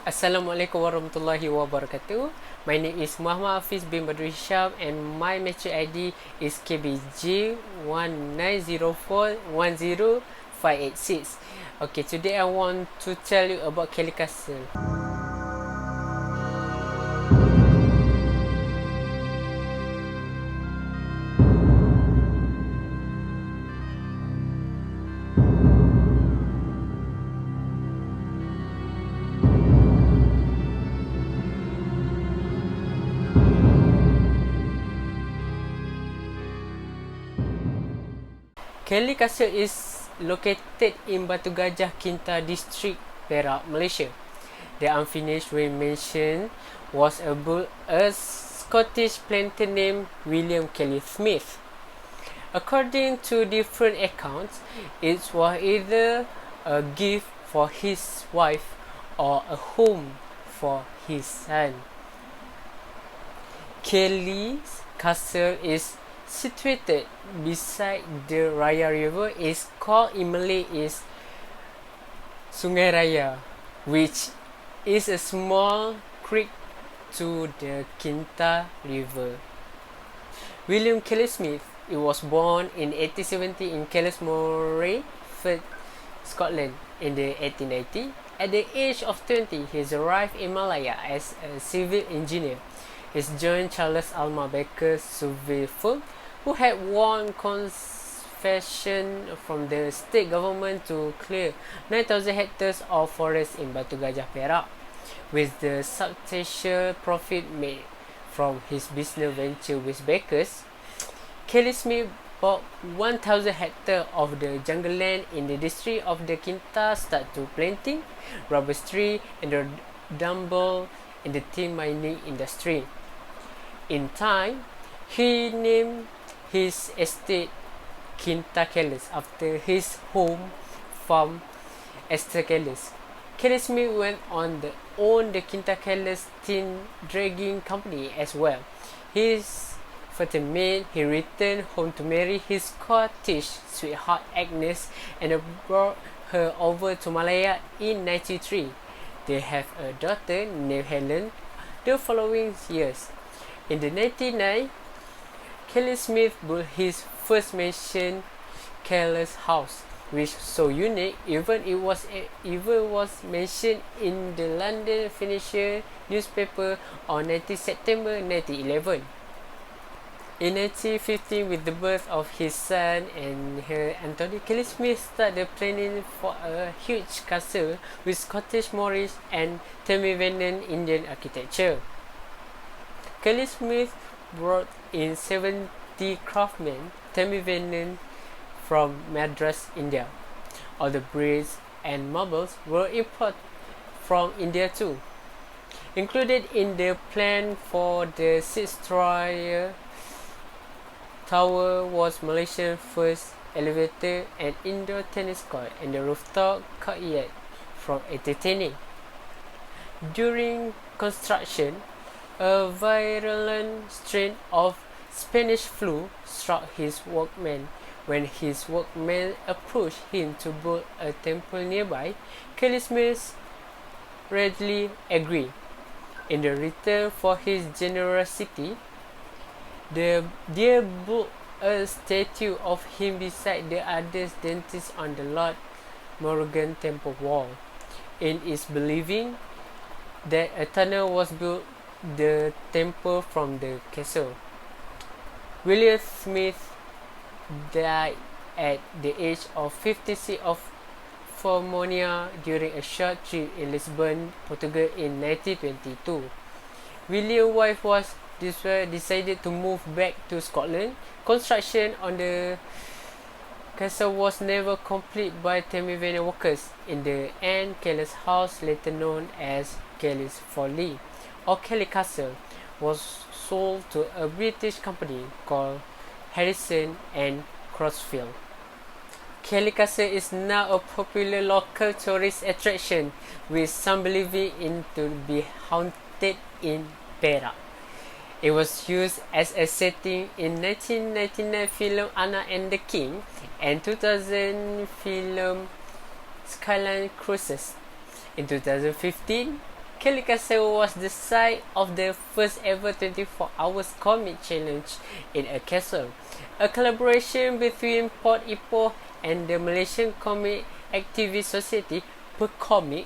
Assalamualaikum warahmatullahi wabarakatuh. My name is Muhammad Hafiz bin Badri Hisham and my matric ID is KBJ190410586. Okay, today I want to tell you about Kellie's Castle. Kellie's Castle is located in Batu Gajah Kinta District, Perak, Malaysia. The unfinished mansion was built a Scottish planter named William Kelly Smith. According to different accounts, it was either a gift for his wife or a home for his son. Kellie's Castle is situated beside the Raya River. Is called in Malay is Sungai Raya, which is a small creek to the Kinta River. William Kelly Smith was born in 1870 in Kellie's, Scotland in the 1890. At the age of 20, he arrived in Malaya as a civil engineer. He joined Charles Alma Baker's survey firm, who had won concession from the state government to clear 9,000 hectares of forest in Batu Gajah, Perak. With the substantial profit made from his business venture with Baker's, Kellie Smith bought 1,000 hectares of the jungle land in the district of the Kinta, start to planting rubber tree and double in the tin mining industry. In time, he named his estate Kellie's after his home farm, Kellie's. Kellie Smith went on to own the Kellie's tin dragging company as well. His first maid, he returned home to marry his Scottish sweetheart Agnes and brought her over to Malaya in 1993. They have a daughter named Helen the following years. In the 1999, Kellie Smith built his first mansion, Kellie's House, which so unique even it was mentioned in the London Financial newspaper on 19 September 1911. In 1915, with the birth of his son and her Anthony, Kellie Smith started planning for a huge castle with Scottish Moorish and Tamivanan Indian architecture. Kellie Smith brought in 70 craftsmen Tamivanan from Madras, India. All the bricks and marbles were imported from India too. Included in the plan for the six-story tower was Malaysia's first elevator and indoor tennis court and the rooftop courtyard from entertaining. During construction, a virulent strain of Spanish flu struck his workmen. When his workmen approached him to build a temple nearby, Kellie Smith readily agreed. In the return for his generosity, they built a statue of him beside the other deities on the Lord Morgan temple wall. It is believing that a tunnel was built the temple from the castle. William Smith died at the age of 56 of pneumonia during a short trip in Lisbon, Portugal in 1922. William's wife was decided to move back to Scotland. Construction on the castle was never completed by Tamivanan workers. In the end, Kellie's House, later known as Kellie's Folly or Kellie's Castle, was sold to a British company called Harrison and Crosfield. Kellie's Castle is now a popular local tourist attraction, with some believing it to be haunted in Perak. It was used as a setting in 1999 film Anna and the King and 2000 film Skyline Cruises. In 2015, Kellie'S was the site of the first ever 24 hours comic challenge in a castle, a collaboration between Port Ipoh and the Malaysian Comic Activist Society per Comic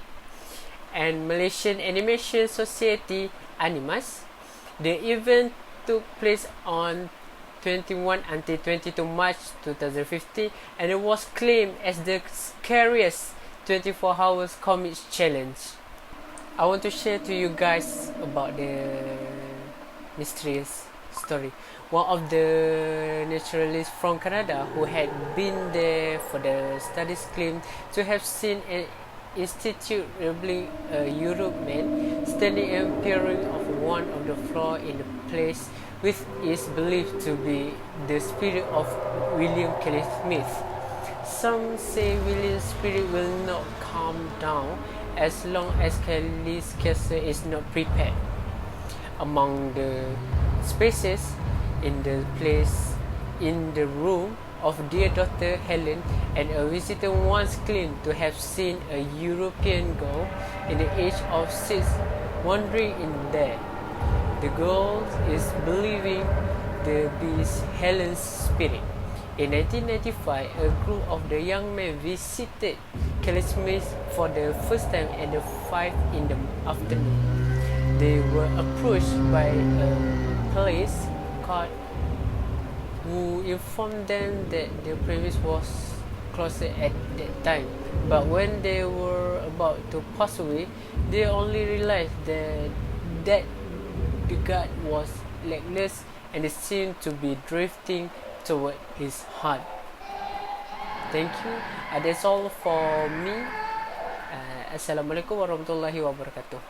and Malaysian Animation Society Animas. The event took place on 21 until 22 March 2015 and it was claimed as the scariest 24 hours comics challenge. I want to share to you guys about the mysterious story. One of the naturalists from Canada who had been there for the studies claimed to have seen an institute revealing a Europe man standing and peering off one of the floor in the place which is believed to be the spirit of William Kelly Smith. Some say William's spirit will not calm down as long as Kellie's castle is not prepared. Among the spaces in the place in the room of dear daughter Helen, and a visitor once claimed to have seen a European girl in the age of 6 wandering in there. The girl is believing to be Helen's spirit. In 1995, a group of the young men visited Kellie's for the first time at 5 in the afternoon. They were approached by a police guard who informed them that the premise was closed at that time. But when they were about to pass away, they only realized that the guard was legless and it seemed to be drifting toward his heart. Thank you. That's all for me. Assalamualaikum warahmatullahi wabarakatuh.